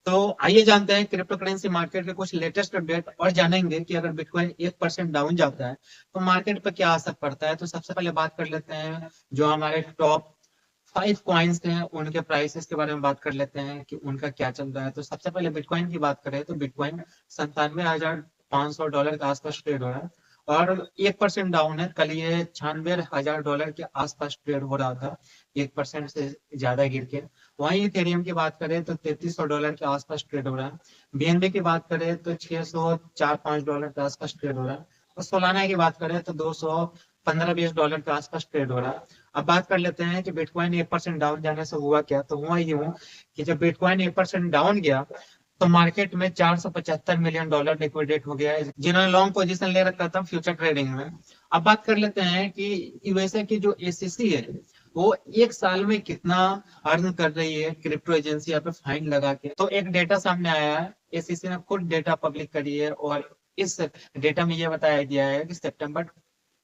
तो आइए जानते हैं क्रिप्टो करेंसी मार्केट के कुछ लेटेस्ट अपडेट और जानेंगे कि अगर बिटकॉइन 1% डाउन जाता है तो मार्केट पर क्या असर पड़ता है। तो सबसे पहले बात कर लेते हैं जो हमारे टॉप 5 कॉइन्स हैं उनके प्राइसेस के बारे में बात कर लेते हैं कि उनका क्या चल रहा है। तो सबसे पहले बिटकॉइन की बात करें तो बिटकॉइन 97,500 डॉलर के आसपास ट्रेड हो रहा है और 1% डाउन है। कल ये 96,000 डॉलर के आसपास ट्रेड हो रहा था, 1% से ज्यादा गिर के। वहीं इथेरियम की बात करें तो 3300 डॉलर के आसपास ट्रेड हो रहा है। बीएनबी की बात करें तो 604-5 डॉलर के आसपास ट्रेड हो रहा है। और सोलाना की बात करें तो 215-20 डॉलर के आसपास ट्रेड हो रहा है। अब बात कर लेते हैं कि बिटकॉइन 1% डाउन जाने से हुआ क्या। तो हुआ यूं कि जब बिटकॉइन 1% डाउन गया तो मार्केट में 475 मिलियन डॉलर लिक्विडेट हो गया है जिन्होंने लॉन्ग पोजीशन ले रखा था फ्यूचर ट्रेडिंग में। अब बात कर लेते हैं कि यूएसए की जो एसीसी है वो एक साल में कितना अर्न कर रही है क्रिप्टो एजेंसी पे फाइन लगा के। तो एक डेटा सामने आया है, एसीसी ने खुद डेटा पब्लिक करी है और इस डेटा में ये बताया गया है कि सितंबर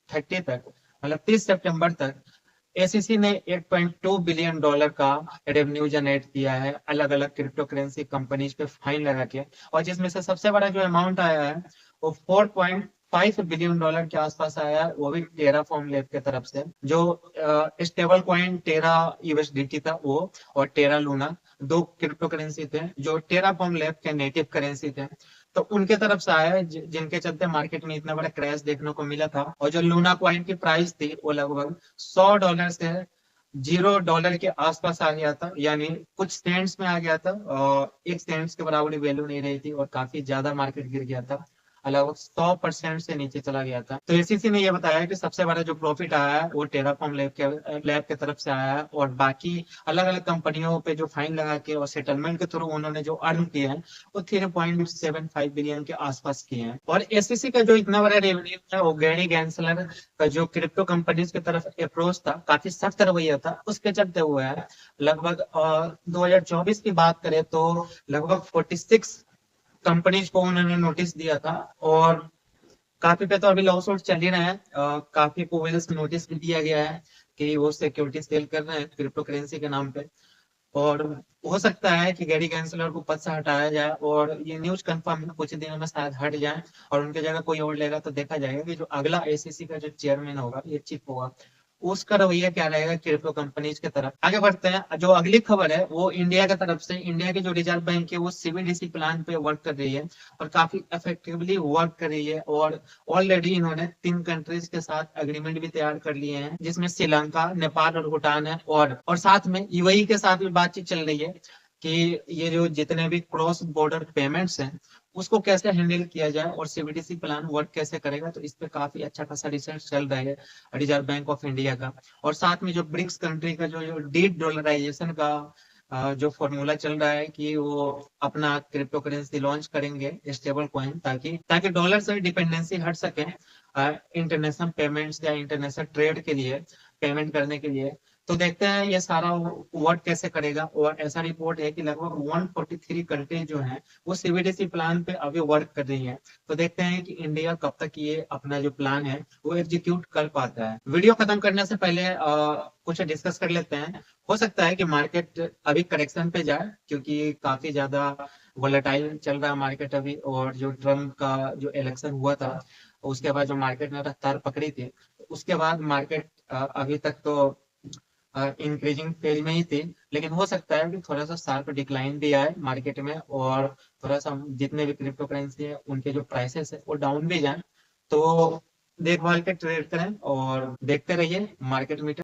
30 तक, मतलब 30 सितंबर तक एसीसी ने 8.2 बिलियन डॉलर का रेवेन्यू जनरेट किया है अलग अलग क्रिप्टो करेंसी कंपनीज पे फाइन लगा के। और जिसमें से सबसे बड़ा जो अमाउंट आया है वो 4.5 बिलियन डॉलर के आसपास आया है, वो भी टेरा फॉर्म लैब की तरफ से। जो स्टेबल कॉइन टेरा यूएसडीटी था वो, और टेरा लूना, दो क्रिप्टो करेंसी थे जो टेरा फॉर्म लैब के नेटिव करेंसी थे। तो उनके तरफ से आया है जिनके चलते मार्केट में इतना बड़ा क्रैश देखने को मिला था। और जो लूना कॉइन की प्राइस थी वो लगभग $100 से $0 के आसपास आ गया था, यानी कुछ सेंट्स में आ गया था और एक सेंट्स के बराबर वैल्यू नहीं रही थी और काफी ज्यादा मार्केट गिर गया था, लगभग 100% से नीचे चला गया था। तो एसीसी ने यह बताया कि सबसे बड़ा जो प्रॉफिट आया है वो टेराफॉर्म लैब के तरफ से आया है और बाकी अलग अलग कंपनियों पे जो फाइन लगा के और सेटलमेंट के थ्रू उन्होंने जो अर्न किए हैं वो 3.75 बिलियन के आसपास किए हैं। और एसीसी का जो इतना बड़ा रेवेन्यू है वो गैरी गैंसलर का जो क्रिप्टो कंपनीज की तरफ अप्रोच था, काफी सख्त रवैया था, उसके चलते हुआ है। लगभग 2024 की बात करें तो लगभग 46 कंपनीज को उन्होंने नोटिस दिया था। और काफी पे तो अभी लॉ सूट चल ही रहे हैं, काफी को नोटिस भी दिया गया है कि वो सिक्योरिटी सेल कर रहे हैं क्रिप्टो करेंसी के नाम पे। और हो सकता है कि गैरी कैंसलर को पद से हटाया जाए और ये न्यूज कंफर्म है कुछ दिनों में शायद हट जाए और उनकी जगह कोई और लेगा। तो देखा जाएगा कि जो अगला एसीसी का जो चेयरमैन होगा, ये चीफ होगा, उसका रवैया क्या रहेगा क्रिप्टो कंपनीज की तरफ। आगे बढ़ते हैं, जो अगली खबर है वो इंडिया की तरफ से। इंडिया की जो रिजर्व बैंक है वो सीबीडीसी प्लान पे वर्क कर रही है और काफी इफेक्टिवली वर्क कर रही है। और ऑलरेडी इन्होंने 3 कंट्रीज के साथ एग्रीमेंट भी तैयार कर लिए हैं जिसमें श्रीलंका, नेपाल और भूटान है। और साथ में यूएई के साथ भी बातचीत चल रही है कि ये जो जितने भी क्रॉस बॉर्डर पेमेंट्स हैं उसको कैसे हैंडल किया जाए और सीबीडीसी प्लान वर्क कैसे करेगा। तो इस पे काफी अच्छा खासा रिसर्च चल रहा है रिजर्व बैंक ऑफ इंडिया का। और साथ में जो ब्रिक्स कंट्री का जो डी डॉलराइजेशन का जो फॉर्मूला चल रहा है कि वो अपना क्रिप्टो करेंसी लॉन्च करेंगे स्टेबल कॉइन, ताकि ताकि डॉलर से डिपेंडेंसी हट सके इंटरनेशनल पेमेंट्स या इंटरनेशनल ट्रेड के लिए, पेमेंट करने के लिए। तो देखते हैं ये सारा वर्क कैसे करेगा। और ऐसा रिपोर्ट है कि लगभग 143 कंट्री जो है वो सीबीडीसी प्लान पे अभी वर्क कर रही है। तो देखते हैं कि इंडिया कब तक ये अपना जो प्लान है वो एग्जीक्यूट कर पाता है। वीडियो खत्म करने से पहले कुछ डिस्कस कर लेते हैं। हो सकता है कि मार्केट अभी करेक्शन पे जाए क्योंकि काफी ज्यादा वोलेटाइल चल रहा है मार्केट अभी। और जो ट्रम्प का जो इलेक्शन हुआ था उसके बाद जो मार्केट ने रफ्तार पकड़ी थी, उसके बाद मार्केट अभी तक तो इंक्रीजिंग फेज में ही थी। लेकिन हो सकता है कि थोड़ा सा शार्प डिक्लाइन भी आए मार्केट में और थोड़ा सा जितने भी क्रिप्टो करेंसी है उनके जो प्राइसेस है वो डाउन भी जाए। तो देखभाल के ट्रेड करें और देखते रहिए मार्केट में।